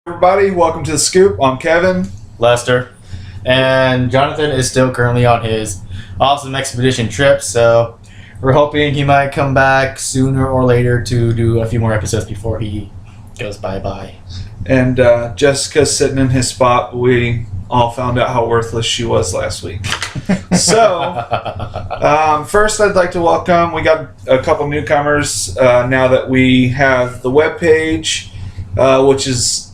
Everybody, welcome to The Scoop. I'm Kevin. Lester. And Jonathan is still currently on his awesome expedition trip, so we're hoping he might come back sooner or later to do a few more episodes before he goes bye-bye. And Jessica's sitting in his spot. We all found out how worthless she was last week. So, first I'd like to welcome, we got a couple newcomers now that we have the webpage, which is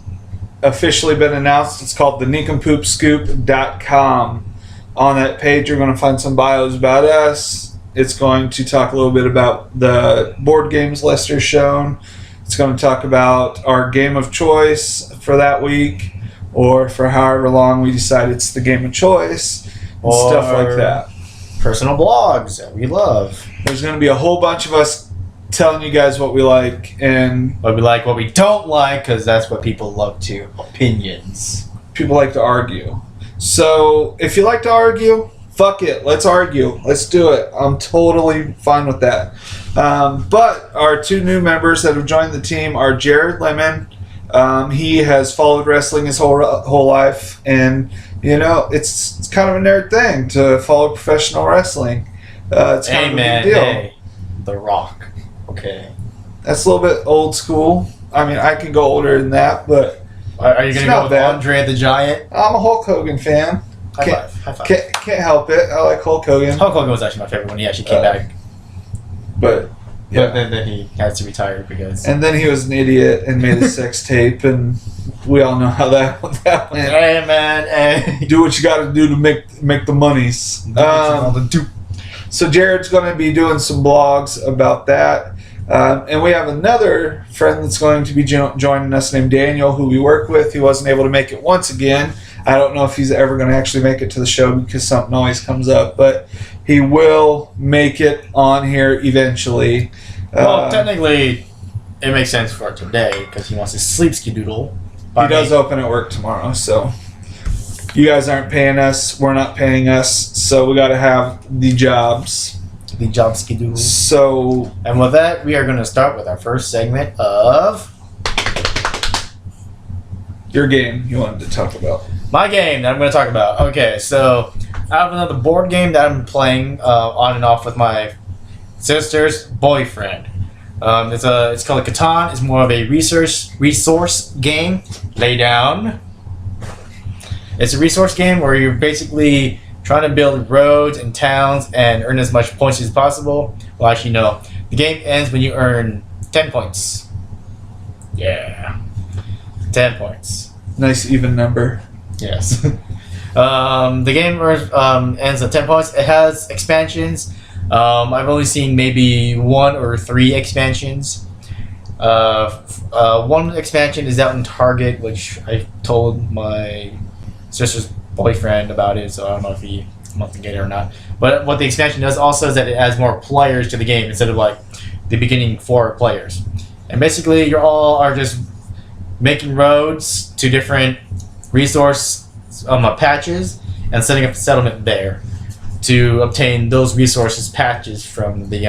officially been announced. It's called thenincompoops.com. On that page, you're going to find some bios about us. It's going to talk a little bit about the board games Lester's shown. It's going to talk about our game of choice for that week, or for however long we decide it's the game of choice, and stuff like that. Personal blogs that we love. There's going to be a whole bunch of us telling you guys what we like and what we like, what we don't like, because that's what people love to. Opinions. People like to argue. So if you like to argue, fuck it. Let's argue. Let's do it. I'm totally fine with that. But our two new members that have joined the team are Jared Lemon. He has followed wrestling his whole life, and you know it's kind of a nerd thing to follow professional wrestling. It's kind of a big deal. Hey, The Rock. Okay. That's a little bit old school. I mean, I can go older than that, but are you going to go with Andre the Giant? I'm a Hulk Hogan fan. High five. Can't help it. I like Hulk Hogan. Hulk Hogan was actually my favorite when he actually came back. But yeah. But then he had to retire because... And then he was an idiot and made a sex tape, and we all know how that went. Hey, man, hey. Do what you got to do to make the monies. So Jared's going to be doing some blogs about that. And we have another friend that's going to be joining us named Daniel, who we work with. He wasn't able to make it once again. I don't know if he's ever going to actually make it to the show because something always comes up, but he will make it on here eventually. Well, technically, it makes sense for today because he wants to sleep skedoodle. He does open at work tomorrow, so you guys aren't paying us. We're not paying us, so we got to have the jobs. The job skedoodle. So, and with that, we are going to start with our first segment of your game you wanted to talk about. My game that I'm going to talk about. Okay, so I have another board game that I'm playing on and off with my sister's boyfriend. It's called Catan. It's more of a resource game. Lay down. It's a resource game where you're basically trying to build roads and towns and earn as much points as possible. Well, actually, no. The game ends when you earn 10 points. Yeah. 10 points. Nice even number. Yes. The game ends at 10 points. It has expansions. I've only seen maybe 1 or 3 expansions. One expansion is out in Target, which I told my sister's boyfriend about it, so I don't know if he wants to get it or not. But what the expansion does also is that it adds more players to the game instead of like the beginning 4 players. And basically, you all are just making roads to different resource patches and setting up a settlement there to obtain those resources patches from the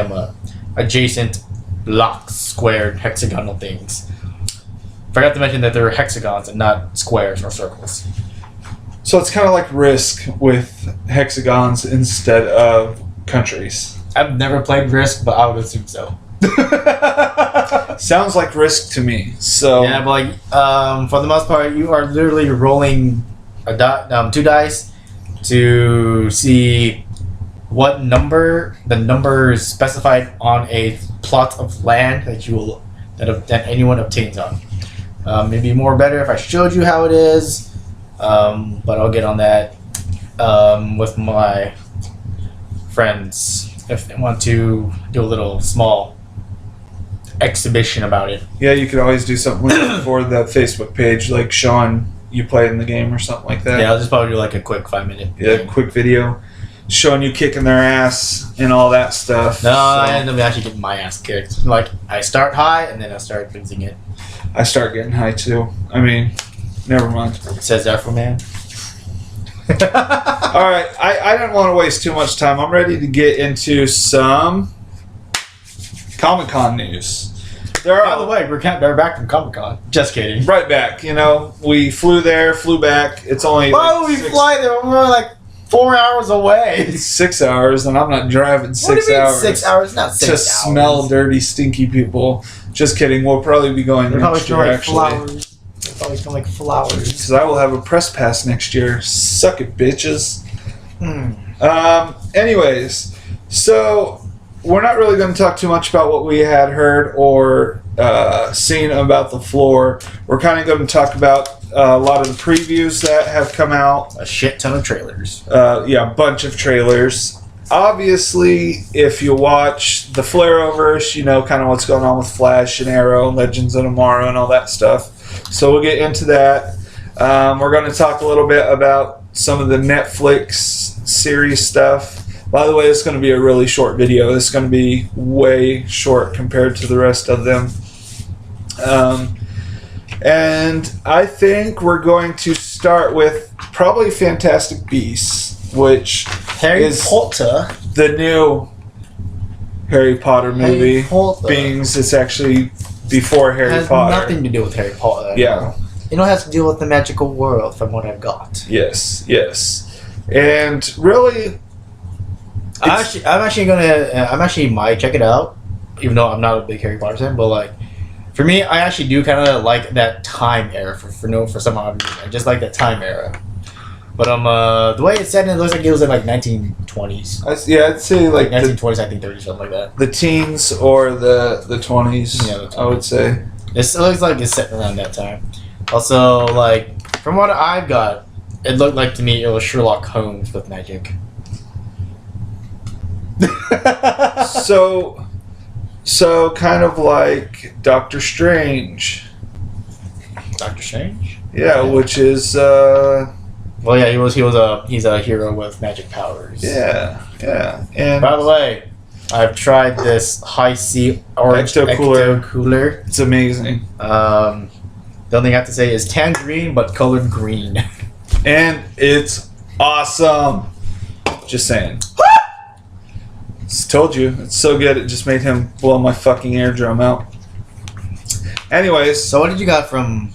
adjacent blocks, squared, hexagonal things. Forgot to mention that they're hexagons and not squares or circles. So it's kind of like Risk with hexagons instead of countries. I've never played Risk, but I would assume so. Sounds like Risk to me. So yeah, but like for the most part, you are literally rolling 2 dice to see what number the number is specified on a plot of land that anyone obtains on. It'd be more better if I showed you how it is. But I'll get on that with my friends if they want to do a little small exhibition about it. Yeah, you could always do something for the Facebook page, like showing you played in the game or something like that. Yeah, I'll just probably do like a quick 5-minute. Yeah, quick video showing you kicking their ass and all that stuff. No, I end up actually getting my ass kicked. Like, I start high and then I start losing it. I start getting high too. I mean, never mind. It says Afro Man. All right, I didn't want to waste too much time. I'm ready to get into some Comic-Con news. By the way, we're back from Comic-Con. Just kidding. Right back. You know, we flew there, flew back. It's only. Why would we fly there? We're like 4 hours away. It's 6 hours, and I'm not driving 6 What do you mean hours. 6 hours? Not 6 hours. To smell dirty, stinky people. Just kidding. We'll probably be going They probably next smell year, like actually. flowers. They probably smell like flowers. Because I will have a press pass next year. Suck it, bitches. Anyways, so we're not really going to talk too much about what we had heard or seen about the floor. We're kind of going to talk about a lot of the previews that have come out. A shit ton of trailers. Yeah, a bunch of trailers. Obviously, if you watch the Flareoverse, you know kind of what's going on with Flash and Arrow and Legends of Tomorrow and all that stuff. So we'll get into that. We're going to talk a little bit about some of the Netflix series stuff. By the way, it's going to be a really short video. It's going to be way short compared to the rest of them. And I think we're going to start with probably Fantastic Beasts, which is Potter. the new Harry Potter movie. Harry Potter. Being it's actually before Harry It has Potter. nothing to do with Harry Potter. Yeah. You know, it has to do with the magical world from what I've got. Yes. And really, I'm actually might check it out, even though I'm not a big Harry Potter fan. But like, for me, I actually do kind of like that time era for some odd reason. I just like that time era. But the way it's set, it looks like it was in like 1920s. I'd say like 1920s, I think 30s, something like that. the teens or the 20s. Yeah, the 20s. I would say. It looks like it's set around that time. Also, like from what I've got, it looked like to me it was Sherlock Holmes with magic. So kind of like Doctor Strange. Doctor Strange? Yeah, which is Well, yeah, he's a hero with magic powers. yeah. And By the way, I've tried this high C orange ECTO cooler. it's amazing. The only thing I have to say is tangerine, but colored green. And it's awesome. Just saying. Told you, it's so good it just made him blow my fucking eardrum out. Anyways, So what did you got from?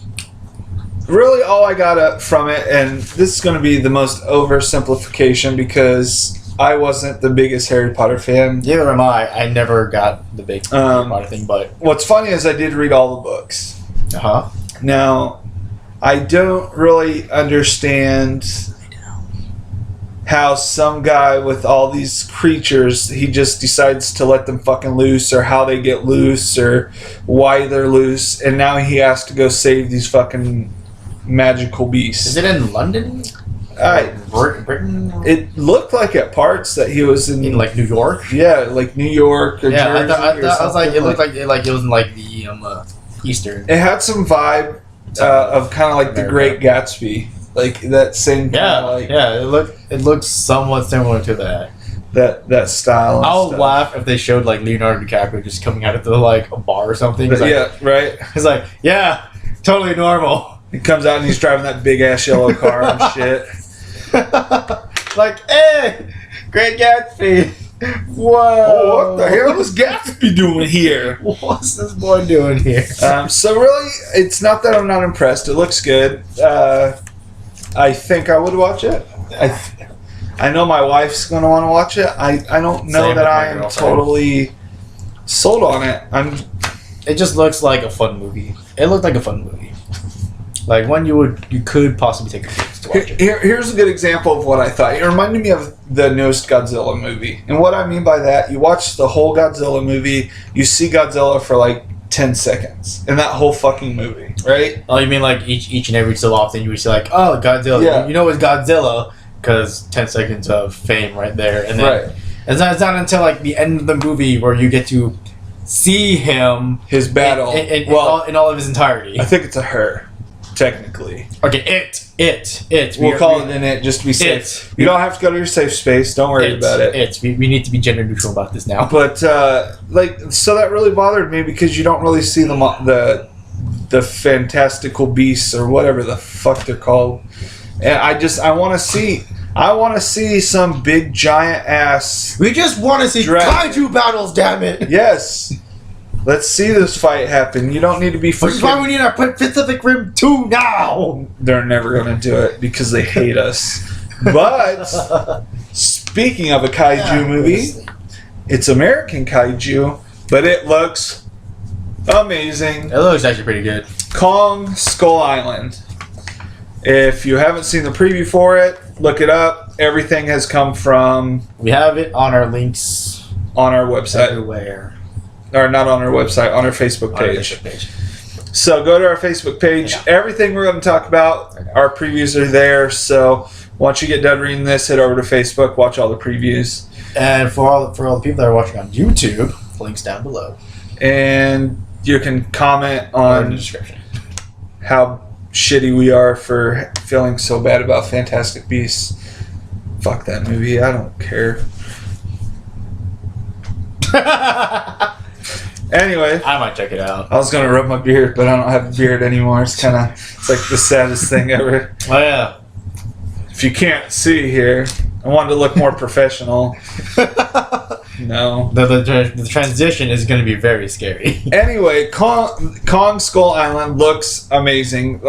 really all I got from it, and this is going to be the most oversimplification because I wasn't the biggest Harry Potter fan. Neither am I. I never got the big Harry Potter thing, but What's funny is I did read all the books. uh-huh. Now, I don't really understand how some guy with all these creatures, he just decides to let them fucking loose, or how they get loose, or why they're loose, and now he has to go save these fucking magical beasts. Is it in London? Britain? It looked like at parts that he was in In like New York? yeah, like New York or Yeah, Jersey I or was like, something it looked like it was in like the Eastern. It had some vibe of kind of like the Great Gatsby, like that same kind of like It looked somewhat similar to that. that style. and I would stuff. laugh if they showed like Leonardo DiCaprio just coming out of the like a bar or something. But He's like, yeah, right. he's like, yeah, totally normal. He comes out and he's driving that big ass yellow car and shit. Like, hey, Great Gatsby. Whoa. Oh, what the hell is Gatsby doing here? What's this boy doing here? So really, it's not that I'm not impressed. It looks good. I think I would watch it. I know my wife's going to want to watch it. I don't know Same that with my I am girlfriend. totally sold on it. It just looks like a fun movie. It looked like a fun movie. Like one you could possibly take a chance to watch it. Here's a good example of what I thought. It reminded me of the newest Godzilla movie. And what I mean by that, you watch the whole Godzilla movie, you see Godzilla for like 10 seconds in that whole fucking movie, right? Oh, you mean like each and every so often you would see like, oh, Godzilla. Yeah. You know it's Godzilla because 10 seconds of fame right there. And then Right. it's not until like the end of the movie where you get to see him His battle. in all of his entirety. I think it's a her, technically. Okay, it. We'll call it in it just to be safe. You don't have to go to your safe space. Don't worry about it. We need to be gender neutral about this now. But so that really bothered me because you don't really see the fantastical beasts or whatever the fuck they're called, and I want to see some big giant ass. We just want to see Dragon. kaiju battles, damn it. Yes, Let's see this fight happen. You don't need to be Which is why we need our Pacific Rim 2 now! They're never going to do it because they hate us. But speaking of a kaiju movie, it's American kaiju, but it looks amazing. It looks actually pretty good. Kong Skull Island. If you haven't seen the preview for it, look it up. Everything has come from... We have it on our links on our website. Everywhere. Or not on our website, on our Facebook page. So go to our Facebook page. Yeah. Everything we're going to talk about, our previews are there. So once you get done reading this, head over to Facebook, watch all the previews. And for all the people that are watching on YouTube, links down below. And you can comment on in the description how shitty we are for feeling so bad about Fantastic Beasts. Fuck that movie. I don't care. Anyway, I might check it out. I was gonna rub my beard, but I don't have a beard anymore. It's like the saddest thing ever. Oh yeah. If you can't see here, I wanted to look more professional. No. The transition is going to be very scary. Anyway, Kong Skull Island looks amazing.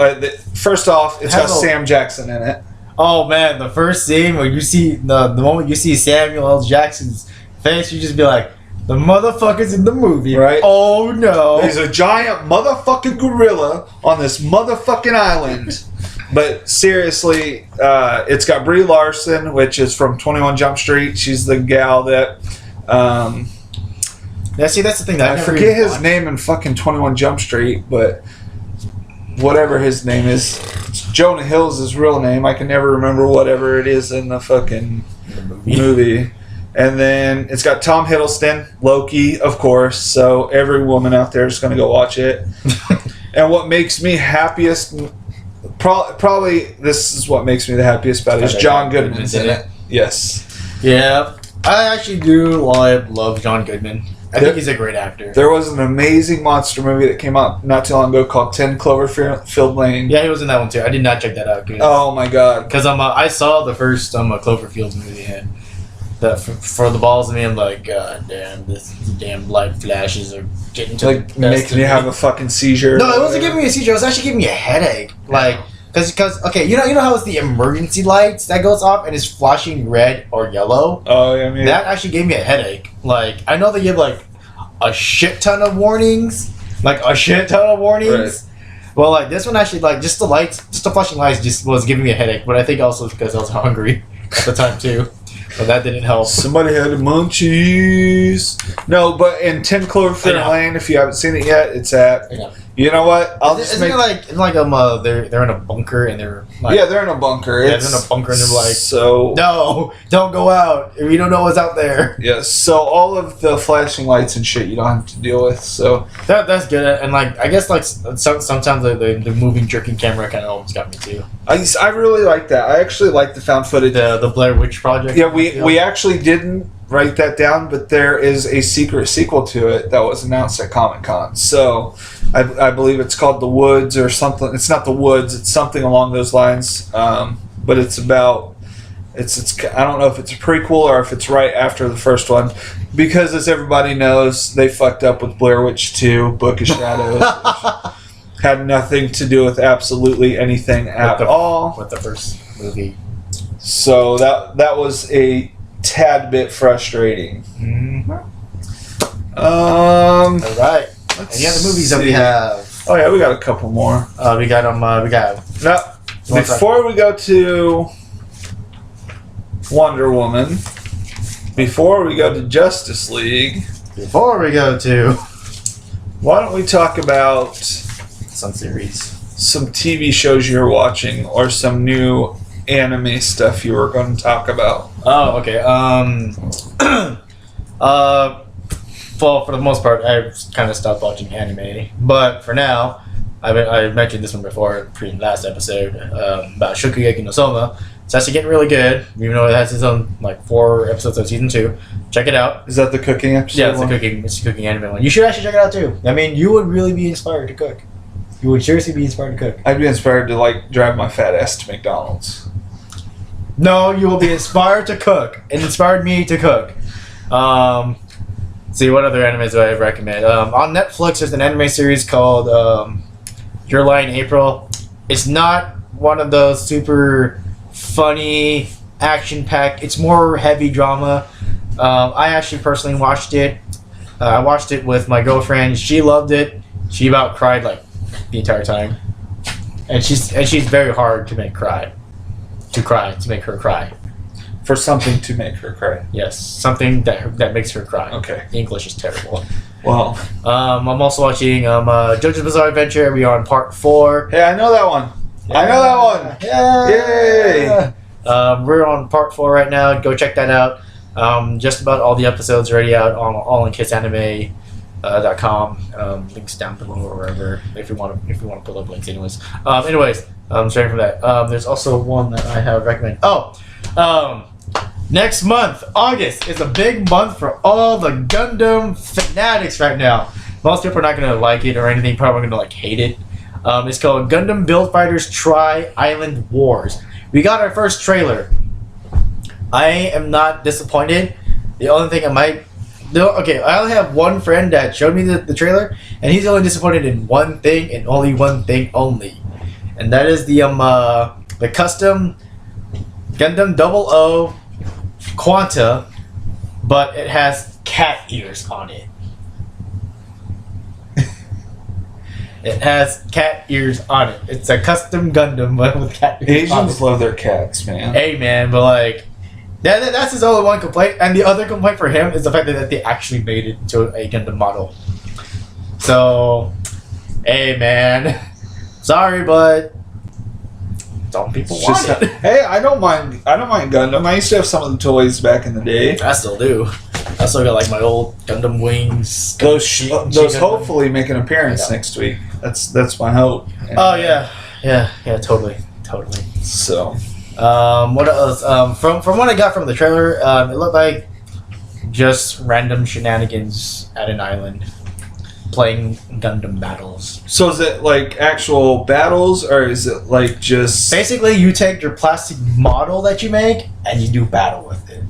First off, it's got Sam Jackson in it. Oh man, the first scene where you see the moment you see Samuel L. Jackson's face, you just be like, the motherfucker's in the movie. Right? Oh no. There's a giant motherfucking gorilla on this motherfucking island. But seriously, it's got Brie Larson, which is from 21 Jump Street. She's the gal that... yeah, see, that's the thing. That I forget his name in fucking 21 Jump Street, but whatever his name is. It's Jonah Hill's his real name. I can never remember whatever it is in the fucking movie. And then it's got Tom Hiddleston, Loki, of course. So every woman out there is going to go watch it. And what makes me happiest... Probably this is what makes me the happiest about it. Is John Goodman's in it. Yes. Yeah. I actually do love John Goodman. I think he's a great actor. There was an amazing monster movie that came out not too long ago called 10 Cloverfield Lane. Yeah, he was in that one too. I did not check that out. Oh my god. Because I saw the first Cloverfield movie and that for the balls of me, I'm like, God damn, this damn light flashes are getting to making you have a fucking seizure. No, it wasn't giving me a seizure. It was actually giving me a headache. Like, because okay, you know how it's the emergency lights that goes off and it's flashing red or yellow. Oh yeah, I mean that actually gave me a headache. Like, I know they give like a shit ton of warnings, Right. Well, like this one actually, like just the flashing lights, just was giving me a headache. But I think also because I was hungry at the time too. But that didn't help. Somebody had the munchies. No, but in 10 Cloverfield Lane, if you haven't seen it yet, it's at... You know what? Isn't it like they're in a bunker and they're like... Yeah, they're in a bunker. Yeah, they're in a bunker and they're like... So... No, don't go out. We don't know what's out there. Yes, so all of the flashing lights and shit you don't have to deal with, so... That's good. And like, I guess like sometimes the moving jerking camera kind of almost got me too. I really like that. I actually like the found footage. The Blair Witch Project. Yeah, we actually didn't write that down, but there is a secret sequel to it that was announced at Comic-Con. So I believe it's called The Woods or something. It's not The Woods. It's something along those lines. But it's about... It's I don't know if it's a prequel or if it's right after the first one. Because as everybody knows, they fucked up with Blair Witch 2, Book of Shadows. Had nothing to do with absolutely anything at all. With the first movie. So that was a tad bit frustrating. Mm-hmm. All right. Any other movies that we have? Oh yeah, we got a couple more. We got No. Before we go to Wonder Woman, before we go to Justice League, why don't we talk about some series, some TV shows you're watching, or some new anime stuff you were going to talk about? Oh, okay. Well, for the most part, I've kind of stopped watching anime. But for now, I mentioned this one before, last episode, about Shokugeki no Soma. It's actually getting really good, even though it has its own 4 episodes of season 2. Check it out. Is that the cooking episode? Yeah, it's the cooking anime one. You should actually check it out too. I mean, you would really be inspired to cook. You would seriously be inspired to cook. I'd be inspired to drive my fat ass to McDonald's. No, you will be inspired to cook. It inspired me to cook. See, what other animes do I recommend? On Netflix, there's an anime series called Your Lie in April. It's not one of those super funny, action-packed. It's more heavy drama. I actually personally watched it. I watched it with my girlfriend. She loved it. She about cried like the entire time. And she's very hard to make cry. To make her cry. For something to make her cry. Yes, something that makes her cry. Okay. English is terrible. Well, I'm also watching JoJo's Bizarre Adventure. We are on part 4. hey, I know that one. I know that one. Yeah. Yay! We're on part 4 right now. Go check that out. Just about all the episodes are already out on allinkidsanime.com. Links down below or wherever if you want to pull up links. Anyways, starting from that. There's also one that I have recommended. Next month, August, is a big month for all the Gundam fanatics right now. Most people are not going to like it or anything. Probably going to hate it. It's called Gundam Build Fighters Tri-Island Wars. We got our first trailer. I am not disappointed. The only thing I only have one friend that showed me the trailer, and he's only disappointed in one thing and only one thing only. And that is the custom Gundam 00 Quanta, but it has cat ears on it. It has cat ears on it. It's a custom Gundam, but with cat ears on it. Asians love their cats, man. Hey, man, but that's his only one complaint. And the other complaint for him is the fact that they actually made it into a Gundam model. So, hey, man, sorry, but some people want it. Hey, I don't mind Gundam. I used to have some of the toys back in the day. I still do. I still got my old Gundam wings. Those hopefully make an appearance next week. That's my hope. Oh yeah, totally. So, what else? From what I got from the trailer, it looked like just random shenanigans at an island, playing Gundam battles. so is it like actual battles, or is it like just Basically, you take your plastic model that you make and you do battle with it.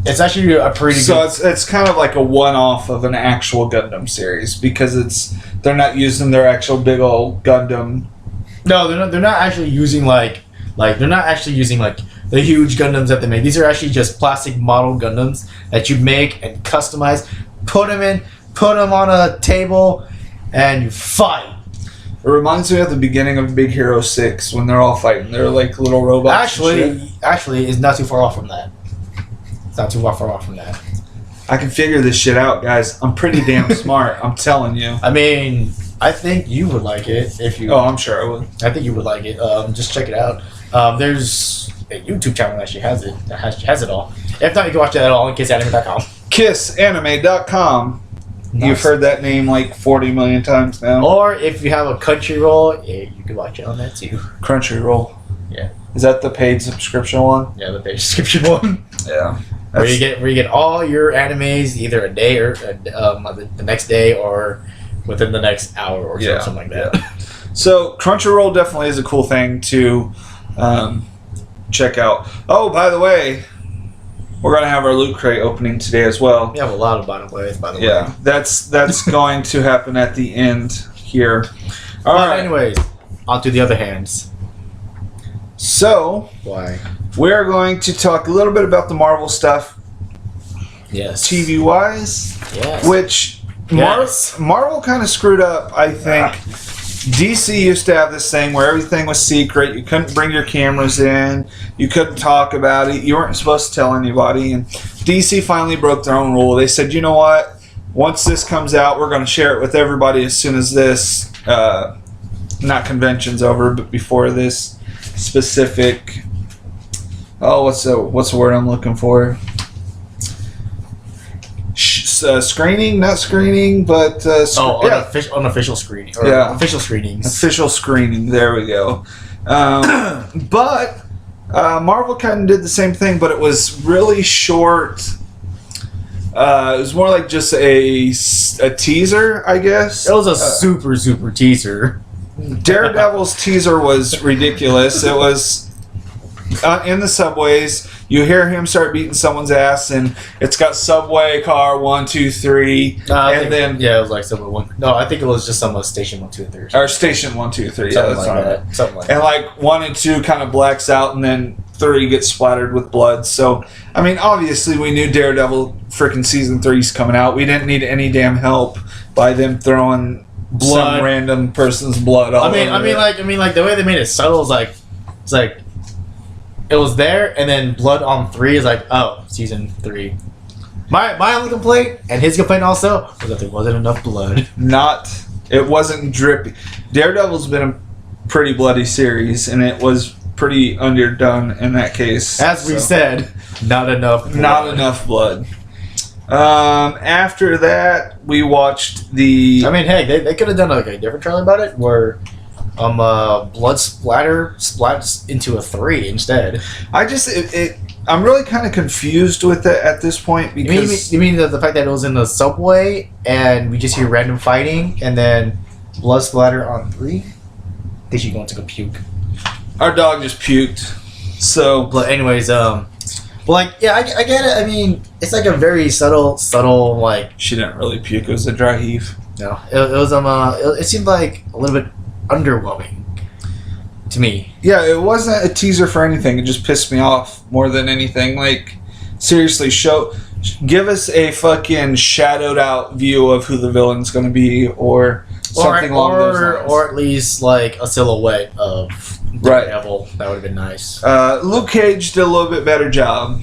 It's actually a pretty good... So it's kind of like a one-off of an actual Gundam series because they're not using their actual big old Gundam. No, they're not actually using the huge Gundams that they make. These are actually just plastic model Gundams that you make and customize, put them on a table, and you fight. It reminds me of the beginning of Big Hero 6 when they're all fighting. They're like little robots. Actually, it's not too far off from that. It's not too far off from that. I can figure this shit out, guys. I'm pretty damn smart. I'm telling you. I mean, I think you would like it if you... Oh, I'm sure I would. I think you would like it. Just check it out. There's a YouTube channel that actually has it. That has it all. If not, you can watch it at all on kissanime.com. Kissanime.com. Nice. You've heard that name like 40 million times now. Or if you have a Crunchyroll, you can watch it on that too. Crunchyroll. Yeah. Is that the paid subscription one? Yeah, the paid subscription one. Yeah. Where you get all your animes either a day or the next day or within the next hour or something like that. Yeah. So Crunchyroll definitely is a cool thing to check out. Oh, by the way, we're gonna have our Loot Crate opening today as well. We have a lot of bottom plays, by the way. Yeah, that's going to happen at the end here. All right. Anyways, on to the other hands. So Why? we're going to talk a little bit about the Marvel stuff, Yes. TV wise, Yes. which Yes. Marvel kind of screwed up. I think DC used to have this thing where everything was secret. You couldn't bring your cameras in. You couldn't talk about it. You weren't supposed to tell anybody. And DC finally broke their own rule. They said, you know what? Once this comes out, we're going to share it with everybody as soon as this, not convention's over, but before this specific, what's the word I'm looking for? Screening, not screening, but unofficial screening. Or official screenings. Official screening. There we go. But Marvel kind of did the same thing, but it was really short. It was more like just a teaser, I guess. It was a super teaser. Daredevil's teaser was ridiculous. It was in the subways. You hear him start beating someone's ass, and it's got subway car 1, 2, 3, and then it was like Subway 1. No, I think it was just some Station 1, 2, and 3. or station 1, 2, 3. Something Yeah, that's like right. that. Something like And that. like 1 and 2 kind of blacks out, and then 3 gets splattered with blood. So I mean, obviously we knew Daredevil freaking season 3's coming out. We didn't need any damn help by them throwing Blood. some random person's blood all I mean, over it. like the way they made it subtle is like, it's like, it was there, and then blood on 3 is like, oh, season 3. My only complaint, and his complaint also, was that there wasn't enough blood. It wasn't drippy. Daredevil's been a pretty bloody series, and it was pretty underdone in that case. As we said, not enough blood. Not enough blood. After that, we watched the. I mean, hey, they could have done like a different trailer about it, where blood splats into a 3 instead. I'm really kind of confused with it at this point because You mean the fact that it was in the subway and we just hear random fighting and then blood splatter on 3? I think she's going to go puke. our dog just puked. So, But anyways, like, yeah, I get it. I mean, it's like a very subtle, like, she didn't really puke. It was a dry heave. no, it was it seemed like a little bit underwhelming to me. Yeah, it wasn't a teaser for anything. It just pissed me off more than anything. Like, seriously, give us a fucking shadowed out view of who the villain's going to be, or something along those lines. Or at least like a silhouette of Right. Daredevil. That would have been nice. Luke Cage did a little bit better job.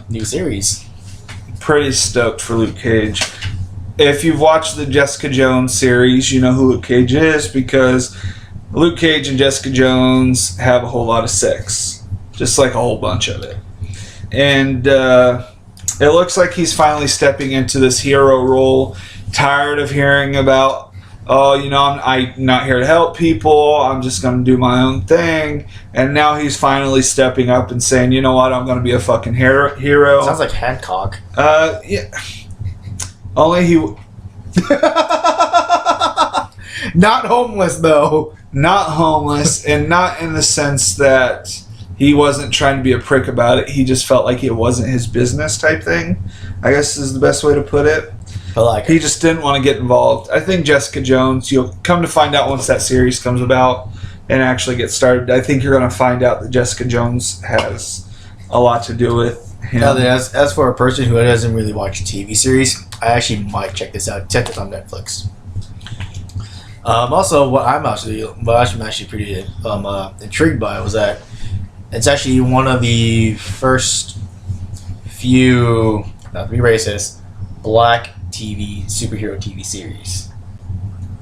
New series. Pretty stoked for Luke Cage. If you've watched the Jessica Jones series, you know who Luke Cage is because Luke Cage and Jessica Jones have a whole lot of sex. Just like a whole bunch of it. And it looks like he's finally stepping into this hero role. Tired of hearing about, oh, you know, I'm not here to help people. I'm just going to do my own thing. And now he's finally stepping up and saying, you know what, I'm going to be a fucking hero. Sounds like Hancock. Yeah. Only he... Not homeless though. Not homeless, and not in the sense that he wasn't trying to be a prick about it. He just felt like it wasn't his business type thing, I guess is the best way to put it. But like, He just didn't want to get involved. I think Jessica Jones, you'll come to find out once that series comes about and actually get started, I think you're going to find out that Jessica Jones has a lot to do with him. as for a person who doesn't really watch TV series, I actually might check this out. Check this on Netflix. Also, what I'm actually pretty intrigued by was that it's actually one of the first few, not to be racist, black superhero TV series.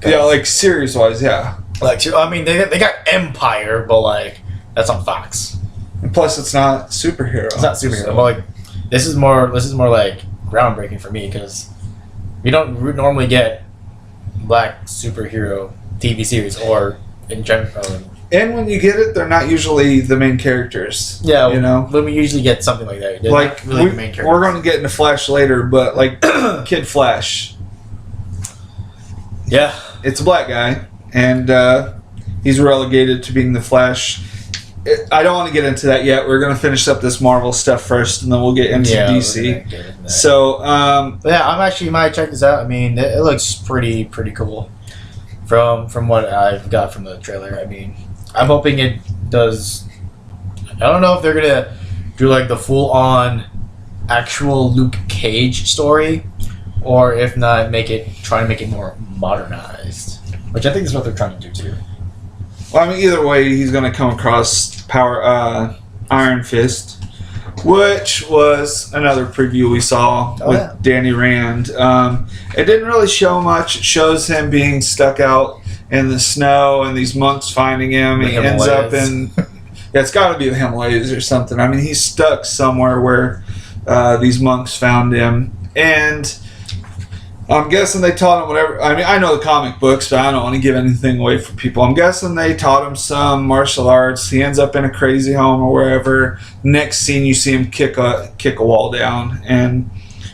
Yeah, like series-wise, yeah. Like, I mean, they got Empire, but like that's on Fox. And plus, it's not superhero. It's not superhero, so- but like this is more like groundbreaking for me because we don't normally get black superhero TV series or in general. And when you get it, they're not usually the main characters. Yeah, you know? when we usually get something like that. They're Like, not really the main characters. we're going to get into Flash later, but like Kid Flash, Yeah, it's a black guy, and he's relegated to being the Flash. I don't want to get into that yet. We're going to finish up this Marvel stuff first, and then we'll get into yeah, DC. we're gonna get into that. So, But yeah, I'm actually might check this out. I mean, it looks pretty cool from what I've got from the trailer. I mean, I'm hoping it does. I don't know if they're gonna do like the full on actual Luke Cage story, or if not, try to make it more modernized, which I think is what they're trying to do too. well, I mean, either way, he's going to come across Iron Fist, which was another preview we saw with yeah. Danny Rand. It didn't really show much. It shows him being stuck out in the snow and these monks finding him. The He ends up Himalayas. in... Yeah, it's got to be the Himalayas or something. I mean, he's stuck somewhere where these monks found him. And I'm guessing they taught him whatever... I mean, I know the comic books, but I don't want to give anything away for people. I'm guessing they taught him some martial arts. He ends up in a crazy home or wherever. Next scene, you see him kick a wall down. And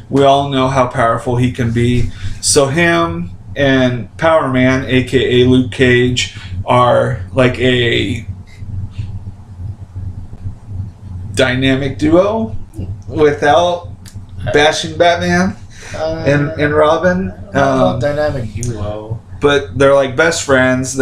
we all know how powerful he can be. So him and Power Man, a.k.a. Luke Cage, are like a... dynamic duo without bashing Batman and Robin. Dynamic duo. But they're like best friends.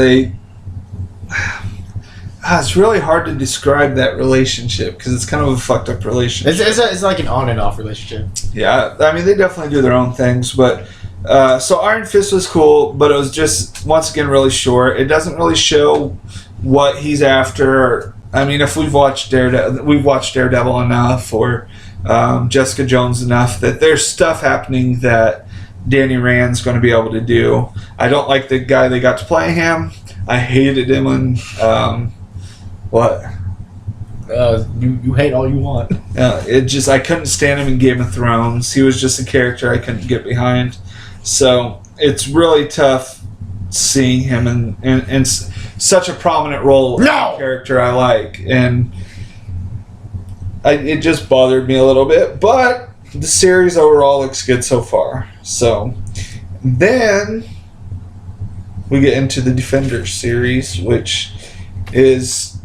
It's really hard to describe that relationship because it's kind of a fucked up relationship. It's like an on and off relationship. Yeah, I mean, they definitely do their own things, but so Iron Fist was cool, but it was just, once again, really short. It doesn't really show what he's after. I mean, if we've watched Daredevil enough, or Jessica Jones enough, that there's stuff happening that Danny Rand's going to be able to do. I don't like the guy they got to play him. I hated him when what? You hate all you want. I couldn't stand him in Game of Thrones. He was just a character I couldn't get behind. So it's really tough seeing him in such a prominent role. No! Character I like, and it just bothered me a little bit. But the series overall looks good so far. So then we get into the Defenders series, which is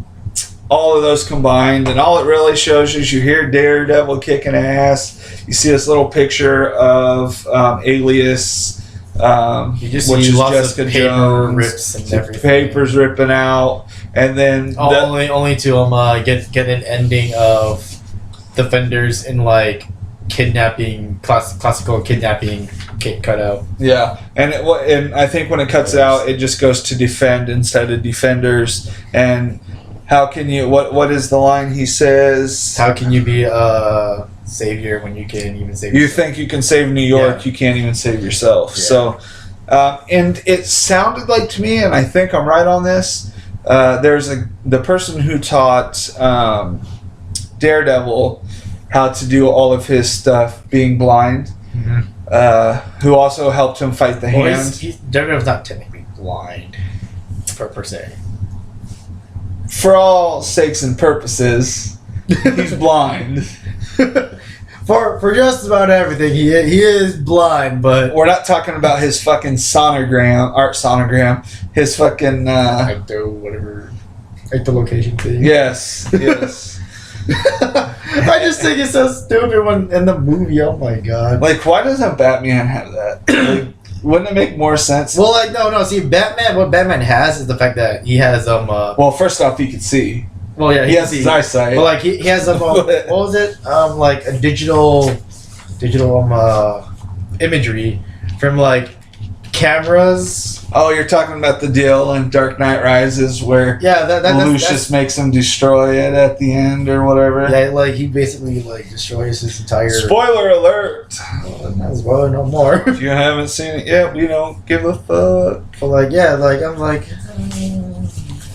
all of those combined, and all it really shows you is you hear Daredevil kicking ass. You see this little picture of Alias, You just which see is lots Jessica of paper Jones. rips and everything. Papers ripping out, and then only to get an ending of Defenders in like kidnapping, classical kidnapping cut out. yeah, and I think when it cuts out, it just goes to Defend instead of Defenders. And how can you? What is the line he says? How can you be a savior when you can't even save You yourself? think you can save New York, Yeah. you can't even save yourself. Yeah. So, and it sounded like to me, and I think I'm right on this. There's the person who taught Daredevil how to do all of his stuff, being blind, who also helped him fight the Hand. Daredevil's not technically blind, per se. For all sakes and purposes, he's blind. For just about everything, he is blind, but We're not talking about his fucking art sonogram, his fucking whatever, location thing. yes. I just think it's so stupid when in the movie. Oh my god! Like, why doesn't Batman have that? Like, wouldn't it make more sense? Well, no. See, Batman. What Batman has is the fact that he has Well, first off, he could see. Well, yeah, He has his eyesight. Well, like he has what was it? Like a digital imagery from like cameras. Oh, you're talking about the deal in Dark Knight Rises where Lucius makes him destroy it at the end or whatever. Yeah, like he basically like destroys his entire. Spoiler alert! Well, not as well, no more. If you haven't seen it yet, we don't give a fuck. But like, yeah, like I'm like,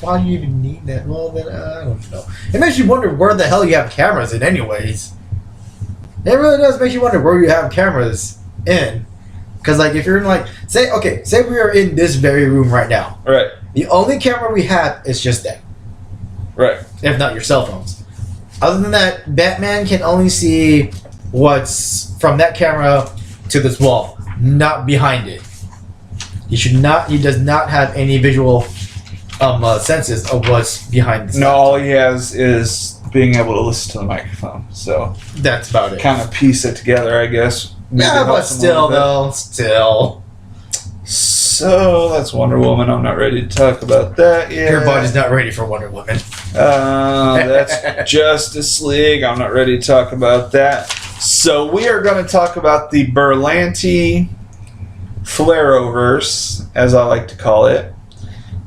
why do you even need that? Well, then I don't know. It makes you wonder where the hell you have cameras in, anyways. It really does make you wonder where you have cameras in. Because, like, if you're in, like, say we are in this very room right now. Right. The only camera we have is just that. Right. If not your cell phones. Other than that, Batman can only see what's from that camera to this wall, not behind it. He does not have any visual senses of what's behind this. No, all he has is being able to listen to the microphone. So that's about it. kind of piece it together, I guess. Maybe Yeah, but helps him a little still. bit. So that's Wonder Woman. I'm not ready to talk about that yet. Your body's not ready for Wonder Woman. That's Justice League. I'm not ready to talk about that. So we are going to talk about the Berlanti Flareoverse, as I like to call it.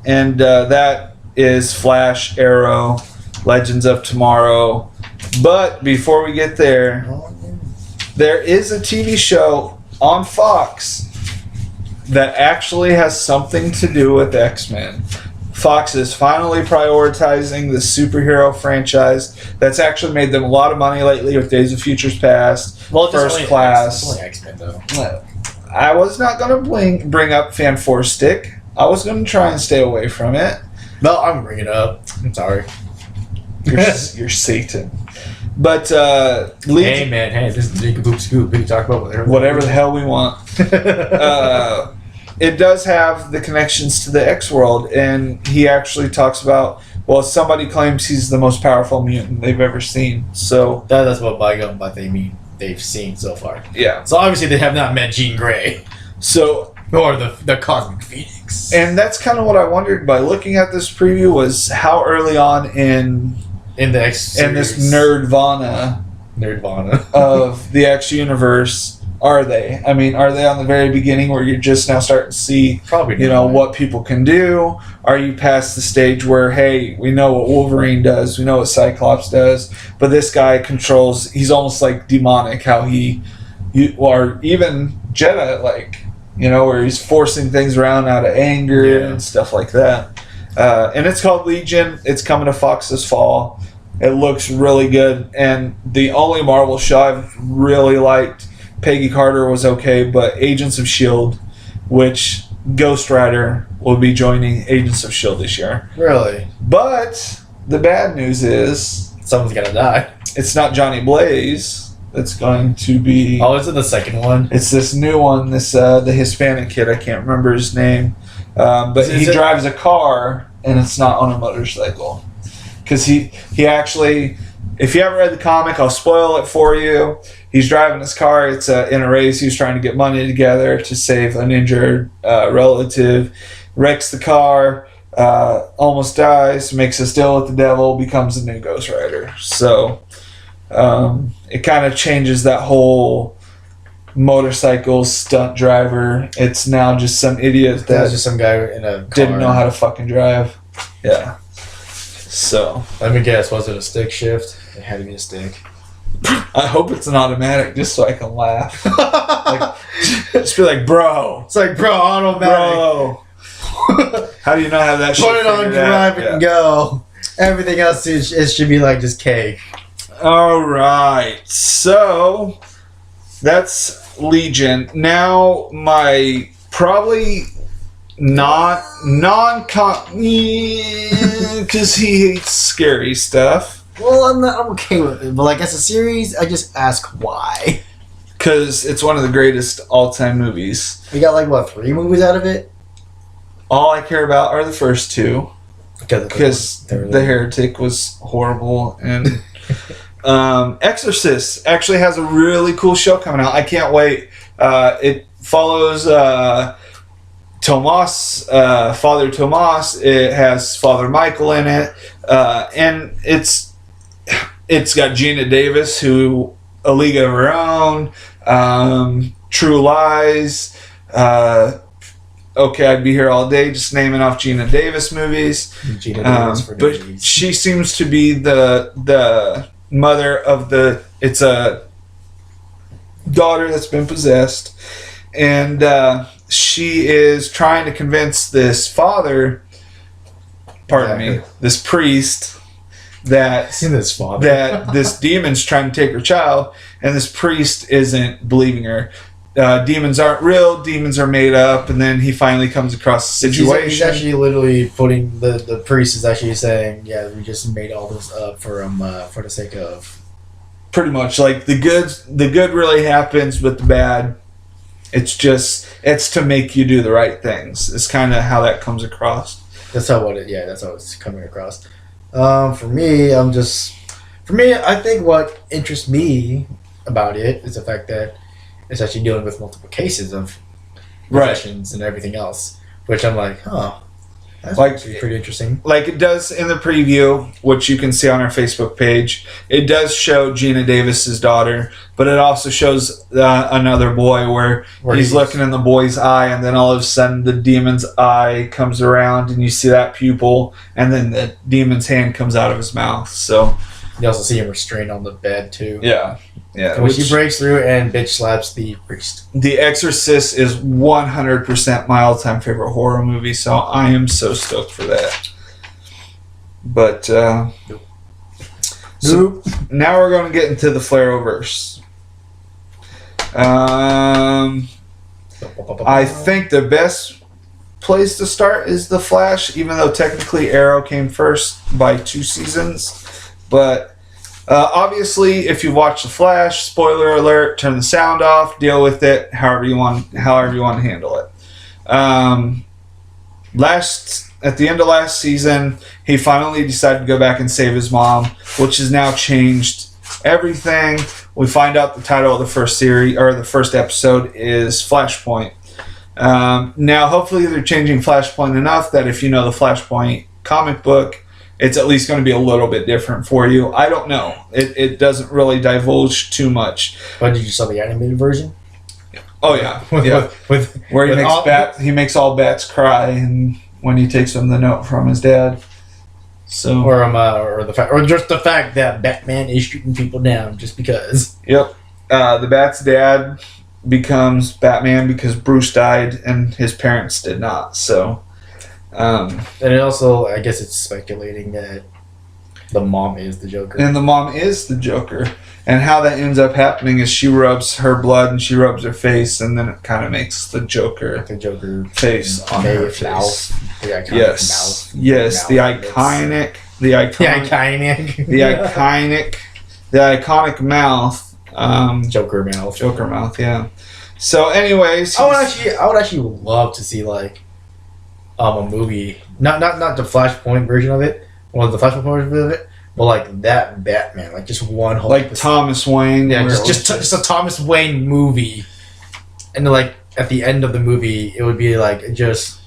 And that is Flash, Arrow, Legends of Tomorrow. But before we get there, there is a TV show on Fox that actually has something to do with X-Men. Fox is finally prioritizing the superhero franchise that's actually made them a lot of money lately with Days of Futures Past, First Class. It's only X-Men, though. I was not going to bring up Fan Four Stick. I was going to try and stay away from it. No, I'm bringing it up. I'm sorry. You're Satan. But Hey man, this is Jacob Boop Scoop. We can talk about whatever the hell we want. It does have the connections to the X world, and he actually talks about Well, somebody claims he's the most powerful mutant they've ever seen. So That's what but they mean they've seen so far. yeah. So obviously they have not met Jean Grey So or the Cosmic Phoenix. and that's kind of what I wondered by looking at this preview was how early on in this nerdvana Nerdvana of the X universe are they? I mean, are they on the very beginning where you're just now starting to see, probably you know, what people can do? Are you past the stage where, hey, we know what Wolverine does, we know what Cyclops does, but this guy controls, he's almost like demonic, how or even Jedi, like, you know, where he's forcing things around out of anger and stuff like that. And it's called Legion. It's coming to Fox this fall. It looks really good. And the only Marvel show I've really liked, Peggy Carter was okay, but Agents of S.H.I.E.L.D., which Ghost Rider will be joining Agents of S.H.I.E.L.D. this year. Really? But the bad news is Someone's gonna die. it's not Johnny Blaze. It's going to be... Oh, is it the second one? It's this new one, the Hispanic kid. I can't remember his name. But he drives a car, and it's not on a motorcycle. Because he actually... If you haven't read the comic, I'll spoil it for you. He's driving his car. It's in a race. He's trying to get money together to save an injured relative. Wrecks the car. Almost dies. Makes a deal with the devil. Becomes a new Ghost Rider. So it kind of changes that whole motorcycle stunt driver. It's now just some idiot That's just some guy in a car. didn't know how to fucking drive. Yeah. So Let me guess. Was it a stick shift? It had to be a stick. I hope it's an automatic just so I can laugh. Like, just be like, bro. It's like, bro, automatic. Bro. How do you not have that shit Put it on figured out? drive and go. Everything else it should be like just cake. All right. So that's Legion. Now my probably not because he hates scary stuff. Well, I'm okay with it, but like as a series, I just ask why. Because it's one of the greatest all-time movies. We got like what 3 movies out of it? All I care about are the first 2. Because The Heretic was horrible, and Exorcist actually has a really cool show coming out. I can't wait. It follows Tomas, Father Tomas. It has Father Michael in it, and it's got Gina Davis, who A League of Her Own, True Lies. Okay, I'd be here all day just naming off Gina Davis movies. Gina Davis for but days. she seems to be the mother of it's a daughter that's been possessed, and she is trying to convince this father, this priest, that this demon's trying to take her child, and this priest isn't believing her. Demons aren't real, demons are made up, and then he finally comes across the situation. He's actually literally putting the priest is actually saying, yeah, we just made all this up for the sake of. Pretty much, like the good really happens, but the bad, it's to make you do the right things. It's kind of how that comes across. That's how it's coming across. For me, I think what interests me about it is the fact that it's actually dealing with multiple cases of possessions and everything else, which I'm like, that's actually pretty interesting. Like it does in the preview, which you can see on our Facebook page. It does show Gina Davis's daughter, but it also shows another boy where he's looking in the boy's eye, and then all of a sudden the demon's eye comes around, and you see that pupil, and then the demon's hand comes out of his mouth. So you also see him restrained on the bed too. Yeah. Which he breaks through and bitch slaps the priest. The Exorcist is 100% my all-time favorite horror movie, so I am so stoked for that. But so now we're going to get into the Flareoverse. I think the best place to start is The Flash, even though technically Arrow came first by 2 seasons. But obviously, if you watch The Flash, spoiler alert, turn the sound off, deal with it, however you want to handle it. at the end of last season, he finally decided to go back and save his mom, which has now changed everything. We find out the title of the first series or the first episode is Flashpoint. Now, hopefully, they're changing Flashpoint enough that if you know the Flashpoint comic book, it's at least going to be a little bit different for you. I don't know. It doesn't really divulge too much. But did you saw the animated version? Oh yeah, yeah. Where he makes all bats cry, and when he takes him the note from his dad. So or just the fact that Batman is shooting people down just because. Yep. The Bat's dad becomes Batman because Bruce died and his parents did not. So. And it also, I guess it's speculating that the mom is the Joker. And the mom is the Joker. And how that ends up happening is she rubs her blood and she rubs her face, and then it kind of makes the Joker face on her face. Mouth. The iconic mouth. Yes, the iconic mouth. Joker mouth. Joker mouth. Yeah. So, anyways, I would actually love to see like a movie, not the Flashpoint version of it, or the Flashpoint version of it. But like that Batman, like just one whole like Thomas Wayne, yeah, just a Thomas Wayne movie, and then like at the end of the movie, it would be like just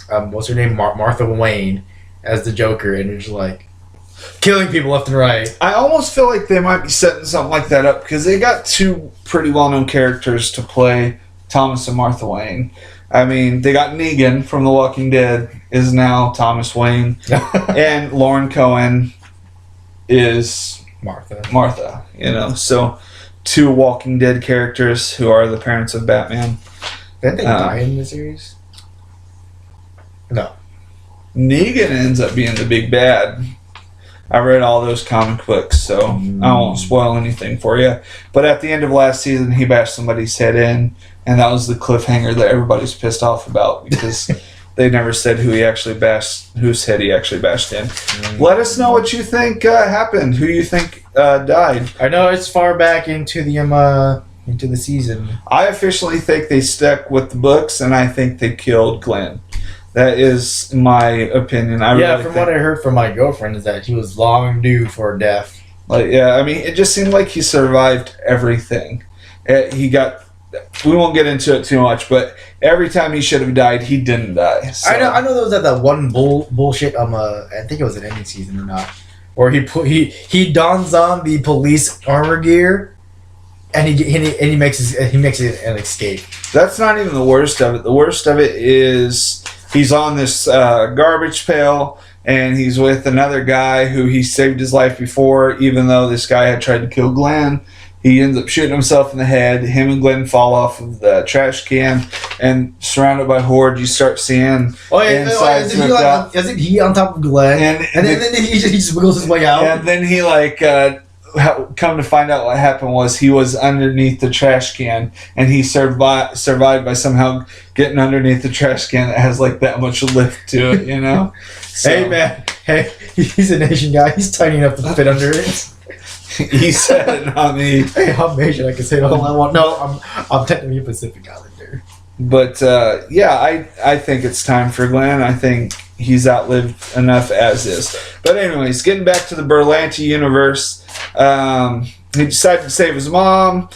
what's her name, Martha Wayne as the Joker, and it's like killing people left and right. I almost feel like they might be setting something like that up because they got two pretty well-known characters to play Thomas and Martha Wayne. I mean, they got Negan from The Walking Dead is now Thomas Wayne, and Lauren Cohen is Martha, you know. So, two Walking Dead characters who are the parents of Batman. Didn't they die in the series? No. Negan ends up being the big bad. I read all those comic books, so I won't spoil anything for you. But at the end of last season, he bashed somebody's head in, and that was the cliffhanger that everybody's pissed off about because they never said whose head he actually bashed in. Let us know what you think happened. Who you think died? I know it's far back into the season. I officially think they stuck with the books, and I think they killed Glenn. That is my opinion. From what I heard from my girlfriend is that he was long due for death. I mean, it just seemed like he survived everything. We won't get into it too much, but every time he should have died, he didn't die. So. I know there was that one bullshit. I think it was an ending season or not, where he dons on the police armor gear, and he makes it an escape. That's not even the worst of it. The worst of it is he's on this garbage pail, and he's with another guy who he saved his life before, even though this guy had tried to kill Glenn. He ends up shooting himself in the head. Him and Glenn fall off of the trash can, and surrounded by horde, you start seeing. Isn't he on top of Glenn? And then he just wiggles his way out. And then he come to find out what happened was he was underneath the trash can, and he survived by somehow getting underneath the trash can that has like that much lift to it, you know. Hey man, he's an Asian guy. He's tiny enough to fit under it. He said it, not me. Hey, I'm Asian. I can say all I want. No, I'm technically a Pacific Islander. But I think it's time for Glenn. I think he's outlived enough as is. But anyways, getting back to the Berlanti universe, he decided to save his mom.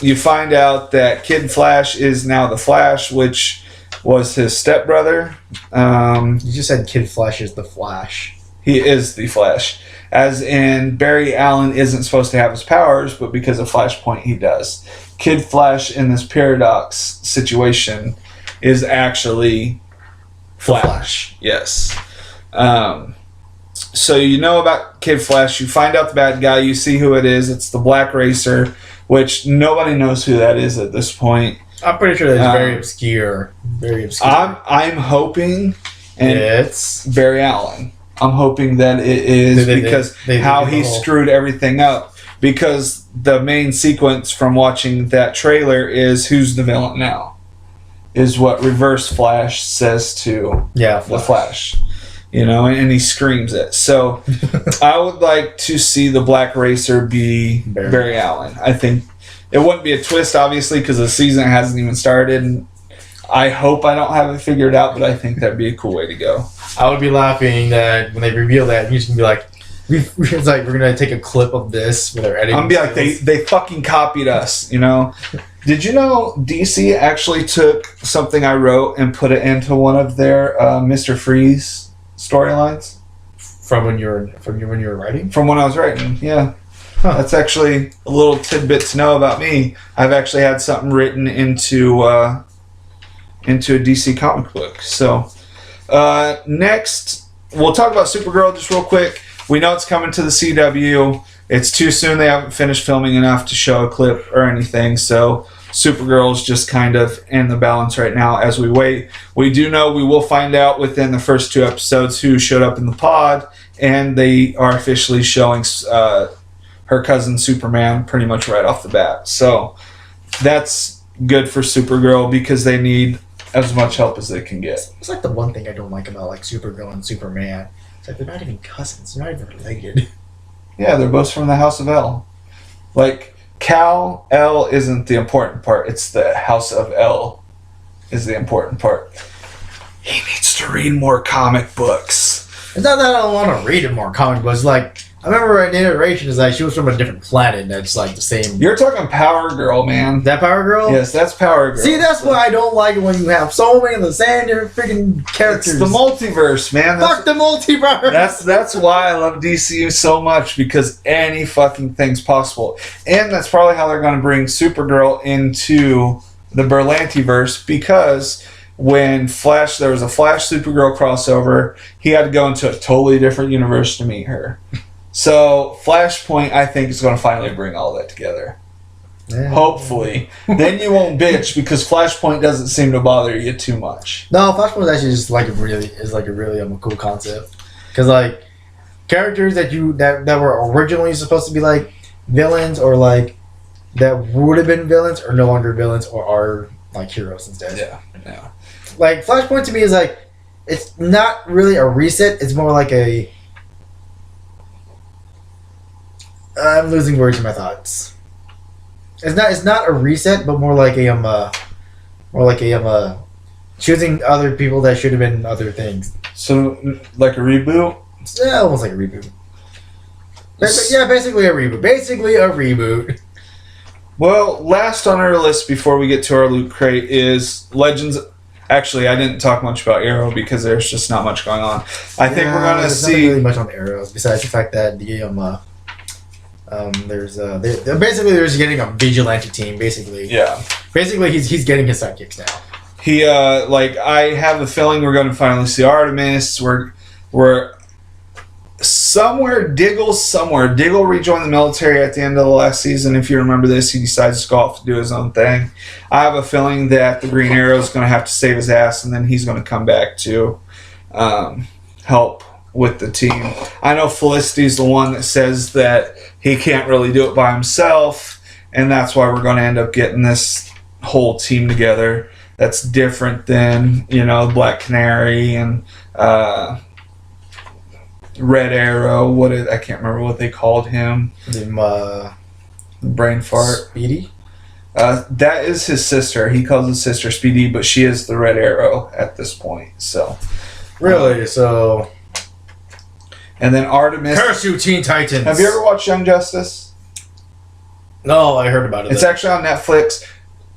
You find out that Kid Flash is now the Flash, which was his stepbrother. You just said Kid Flash is the Flash. He is the Flash. As in, Barry Allen isn't supposed to have his powers, but because of Flashpoint, he does. Kid Flash in this paradox situation is actually Flash. Yes. So you know about Kid Flash. You find out the bad guy. You see who it is. It's the Black Racer, which nobody knows who that is at this point. I'm pretty sure that's very obscure. Very obscure. I'm hoping it's Barry Allen. I'm hoping that it is because how he screwed everything up. Because the main sequence from watching that trailer is who's the villain now, is what Reverse Flash says to the Flash. You know, and he screams it. So I would like to see the Black Racer be Barry Allen. I think it wouldn't be a twist, obviously, because the season hasn't even started. And I hope I don't have it figured out, but I think that'd be a cool way to go. I would be laughing that when they reveal that, you're just gonna be like, it's like we're gonna take a clip of this with our editing. I'm gonna be like, they fucking copied us, you know? Did you know DC actually took something I wrote and put it into one of their Mr. Freeze storylines? From when you were writing? From when I was writing, yeah. Huh. That's actually a little tidbit to know about me. I've actually had something written into a DC comic book. So next, we'll talk about Supergirl just real quick. We know it's coming to the CW. It's too soon. They haven't finished filming enough to show a clip or anything. So Supergirl's just kind of in the balance right now as we wait. We do know we will find out within the first 2 episodes who showed up in the pod, and they are officially showing her cousin Superman pretty much right off the bat. So that's good for Supergirl because they need as much help as they can get. It's like the one thing I don't like about like Supergirl and Superman. It's like they're not even cousins. They're not even related. Yeah, they're both from the House of L. Like, Kal-El isn't the important part. It's the House of L is the important part. He needs to read more comic books. It's not that I don't want to read more comic books. Like, I remember an iteration is like she was from a different planet that's like the same. You're talking Power Girl, man. That Power Girl? Yes, that's Power Girl. See, that's why I don't like it when you have so many of the same different freaking characters. It's the multiverse, man. Fuck the multiverse. That's why I love DCU so much, because any fucking thing's possible. And that's probably how they're going to bring Supergirl into the Berlantiverse, because when there was a Flash Supergirl crossover, he had to go into a totally different universe to meet her. So Flashpoint, I think, is going to finally bring all that together. Yeah. Hopefully. Then you won't bitch, because Flashpoint doesn't seem to bother you too much. No, Flashpoint is actually just like a really cool concept. Because like characters that were originally supposed to be like villains, or like that would have been villains, are no longer villains, or are like heroes instead. Yeah. Like Flashpoint to me is like, it's not really a reset. It's more like a. I'm losing words in my thoughts. It's not a reset, but more like a choosing other people that should have been other things. So like a reboot? Yeah, almost like a reboot. Yeah, basically a reboot. Basically a reboot. Well, last on our list before we get to our loot crate is Legends. Actually, I didn't talk much about Arrow because there's just not much going on. I think we're gonna see nothing really much on Arrows besides the fact that they're just getting a vigilante team, basically. Yeah. Basically, he's getting his sidekicks now. He I have a feeling we're going to finally see Artemis. We're somewhere. Diggle rejoined the military at the end of the last season. If you remember this, he decides to go off to do his own thing. I have a feeling that the Green Arrow is going to have to save his ass, and then he's going to come back to help with the team. I know Felicity's the one that says that he can't really do it by himself, and that's why we're going to end up getting this whole team together. That's different than, Black Canary and Red Arrow. I can't remember what they called him. Brain fart. Speedy? That is his sister. He calls his sister Speedy, but she is the Red Arrow at this point. So, really? So. And then Artemis. Curse you, Teen Titans. Have you ever watched Young Justice? No, I heard about it. It's actually on Netflix.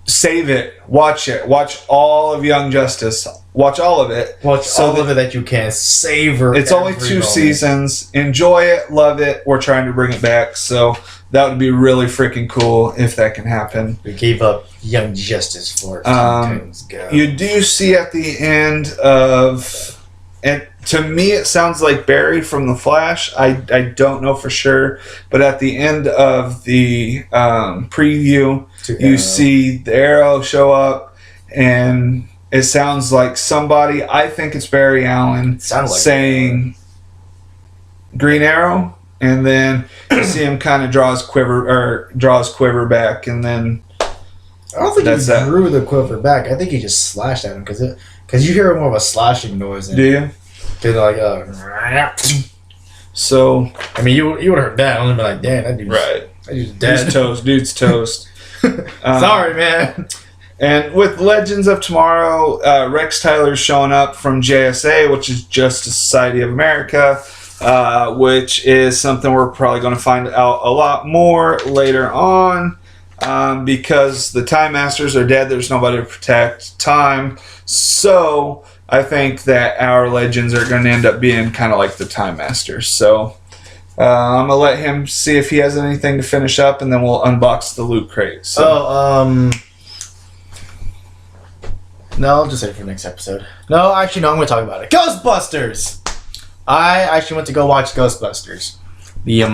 Save it. Watch it. Watch all of Young Justice. Watch all of it. Watch all of it that you can. Savor. It's only 2 seasons. Enjoy it. Love it. We're trying to bring it back. So that would be really freaking cool if that can happen. We gave up Young Justice for Titans Go. You do see at the end of... And to me, it sounds like Barry from The Flash. I don't know for sure. But at the end of the preview, you see the Arrow show up. And it sounds like somebody, I think it's Barry Allen, saying Green Arrow. And then you see him kind of draw his quiver back. And then... I don't think he drew the quiver back. I think he just slashed at him because you hear more of a slashing noise. Do you? So I mean, you would have heard that. I would have been like, "Damn, that dude's right. That dude's dead. Dude's toast. Sorry, man. And with Legends of Tomorrow, Rex Tyler's showing up from JSA, which is Justice Society of America, which is something we're probably going to find out a lot more later on. Because the Time Masters are dead, there's nobody to protect Time. So I think that our Legends are going to end up being kind of like the Time Masters. So I'm going to let him see if he has anything to finish up, and then we'll unbox the loot crate. So. No, I'll just save it for next episode. No, actually, no, I'm going to talk about it. Ghostbusters! I actually went to go watch Ghostbusters. The,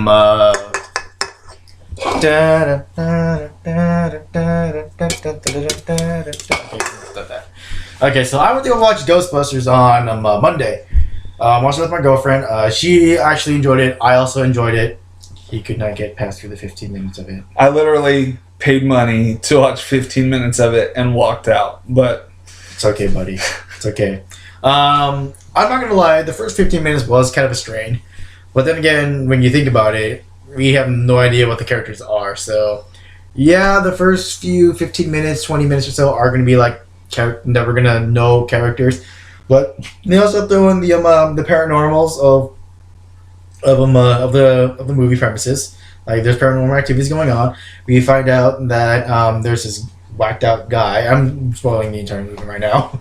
Okay, so I went to go watch Ghostbusters on Monday. Watched it with my girlfriend. She actually enjoyed it. I also enjoyed it. He could not get past through the 15 minutes of it. I literally paid money to watch 15 minutes of it and walked out, but it's okay, buddy. It's okay. I'm not gonna lie, the first 15 minutes was kind of a strain, but then again, when you think about it, we have no idea what the characters are. So yeah, the first few 15 minutes, 20 minutes or so are gonna be like that we're gonna know characters, but they also throw in the paranormals of the movie premises. Like, there's paranormal activities going on. We find out that there's this whacked out guy. I'm spoiling the entire movie right now.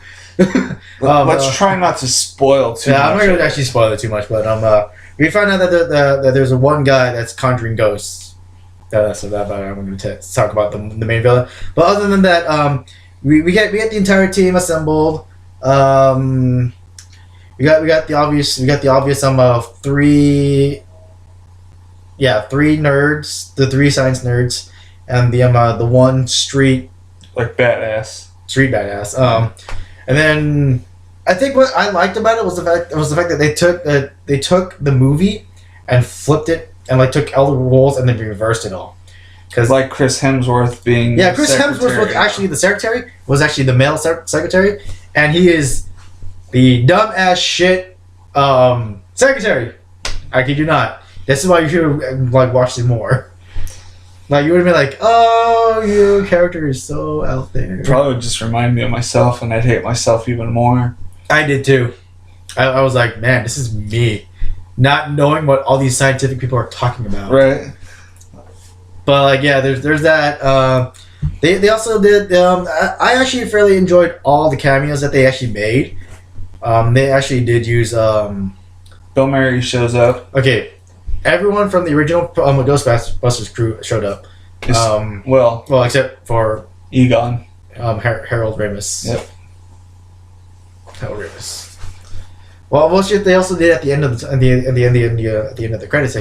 Let's try not to spoil too much. Yeah, I'm not going to actually spoil it too much, but we find out that there's a one guy that's conjuring ghosts. So that I'm going to talk about the main villain. But other than that, we get the entire team assembled. We got the obvious three nerds, the three science nerds, and the one street badass. Street badass. And then I think what I liked about it was the fact that they took the movie and flipped it and took all the roles and then reversed it all. Because Chris Hemsworth being Chris Hemsworth was actually the secretary, was actually the male secretary, and he is the dumb ass shit secretary. I kid you not. This is why you should have watched it more. You would have been like, oh, your character is so out there. Probably would just remind me of myself, and I'd hate myself even more. I did too. I was like, man, this is me, not knowing what all these scientific people are talking about. Right. But there's that. They also did. I actually fairly enjoyed all the cameos that they actually made. They actually did use. Bill Murray shows up. Okay, everyone from the original Ghostbusters crew showed up. Well, except for Egon. Harold Ramis. Yep. Harold Ramis. Well, they also did at the end of the credits.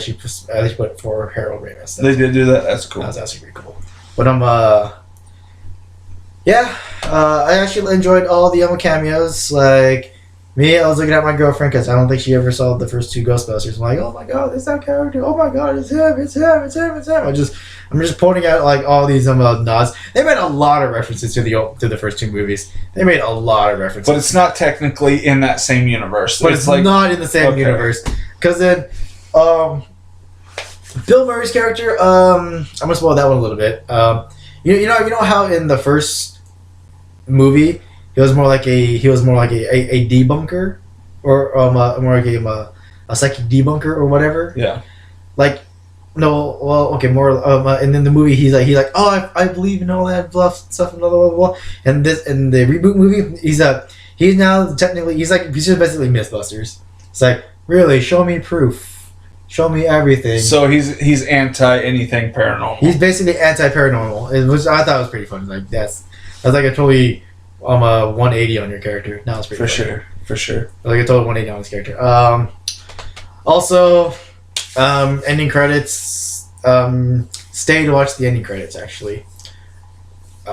They put for Harold Ramis. They did do that. That's cool. That was actually pretty cool. But I actually enjoyed all the cameos. Me, I was looking at my girlfriend because I don't think she ever saw the first two Ghostbusters. I'm like, oh my god, it's that character. Oh my god, it's him. I'm just pointing out all these nods. They made a lot of references to the first two movies. They made a lot of references, but it's not technically in that same universe. But it's not in the same universe because then, Bill Murray's character. I'm gonna spoil that one a little bit. You know how in the first movie. He was more like a debunker, or more like a psychic debunker or whatever. Yeah. And then the movie he's like, oh, I believe in all that bluff stuff and blah blah blah blah. And in the reboot movie, he's now technically he's just basically Mythbusters. It's like, really, show me proof, show me everything. So he's anti anything paranormal. He's basically anti paranormal, which I thought was pretty fun. That's a totally. 180 on your character. Now it's pretty funny. For sure. A total 180 on his character. Also, ending credits. Stay to watch the ending credits. Actually,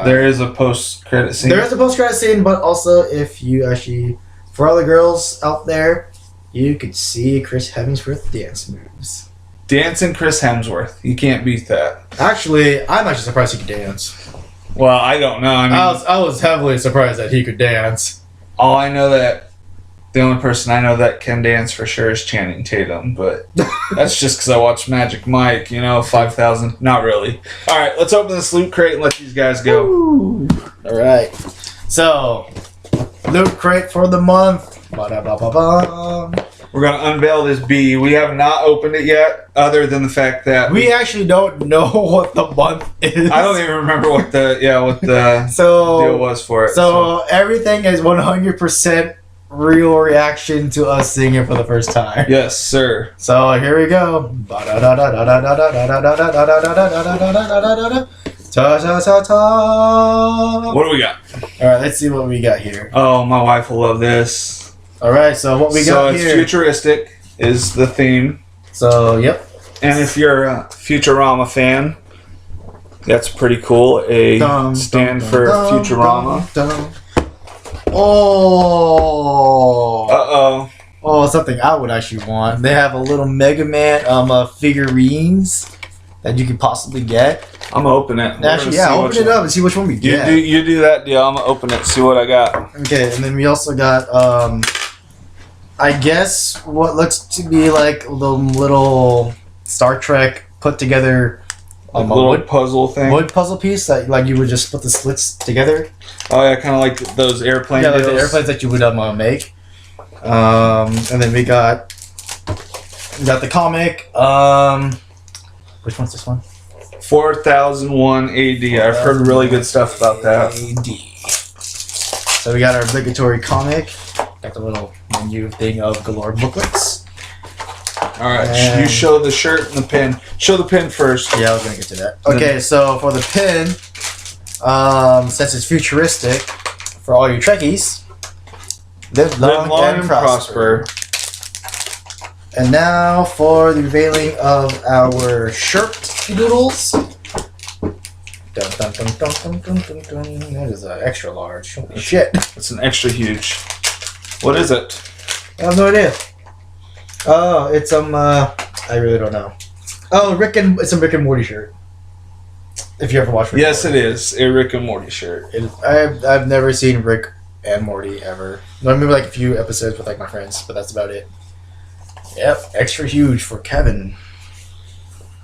there is a post-credit scene. There is a post-credit scene, but also if you actually, for all the girls out there, you could see Chris Hemsworth dance moves. Dancing Chris Hemsworth. You can't beat that. Actually, I'm actually surprised he could dance. Well, I don't know. I was heavily surprised that he could dance. All I know that The only person I know that can dance for sure is Channing Tatum, but that's just because I watch Magic Mike, 5,000. Not really. All right, let's open this loot crate and let these guys go. Ooh. All right. So, loot crate for the month. Ba-da-ba-ba-ba. We're going to unveil this bee. We have not opened it yet, other than the fact that... We actually don't know what the month is. I don't even remember what the so, deal was for it. So, everything is 100% real reaction to us seeing it for the first time. Yes, sir. So here we go. What do we got? All right, let's see what we got here. Oh, my wife will love this. All right, so what we got here. So it's futuristic is the theme. So, yep. And if you're a Futurama fan, that's pretty cool. A stand for Futurama. Oh. Uh-oh. Oh, something I would actually want. They have a little Mega Man figurines that you could possibly get. I'm gonna open it. Actually, yeah, open it up and see which one we get. You do that deal. I'm gonna open it, see what I got. Okay, and then we also got, I guess what looks to be like the little Star Trek put together. A little wood puzzle thing. Wood puzzle piece that you would just put the slits together. Oh yeah, kind of like those airplane. Yeah, like the airplanes that you would make. And then we got the comic. Which one's this one? 4001 AD. I've heard really good stuff about that. AD. So we got our obligatory comic. Got the little menu thing of galore booklets. All right, you show the shirt and the pin. Show the pin first. Yeah, I was gonna get to that. Okay, so for the pin, since it's futuristic, for all your Trekkies, live long and prosper. And now for the unveiling of our shirt doodles. Dun, dun, dun, dun, dun, dun, dun, dun. That is an extra large. Holy shit! It's an extra huge. What is it? I have no idea. Oh, it's I really don't know. Oh, it's a Rick and Morty shirt. If you ever watched Rick Yes, it is a Rick and Morty shirt. I've never seen Rick and Morty ever. Maybe like a few episodes with like my friends, but that's about it. Yep, extra huge for Kevin.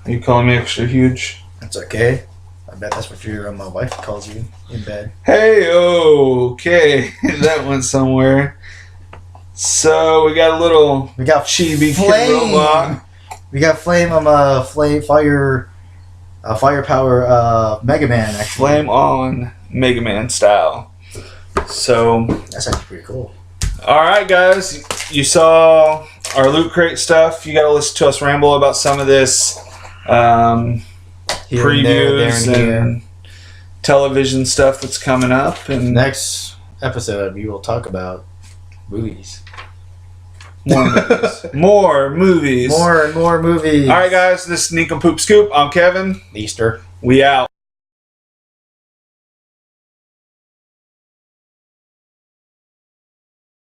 Are you calling me extra huge? That's okay. I bet that's what your my wife calls you in bed. Hey, okay, that went somewhere. So we got chibi kid robot. We got flame firepower Mega Man actually. Flame on Mega Man style. So that's actually pretty cool. All right, guys, you saw our loot crate stuff. You got to listen to us ramble about some of this previews and television stuff that's coming up. And next episode, we will talk about movies. More movies. More movies. More and more movies. All right, guys, this is Nincompoop Scoop. I'm Kevin. Easter. We out.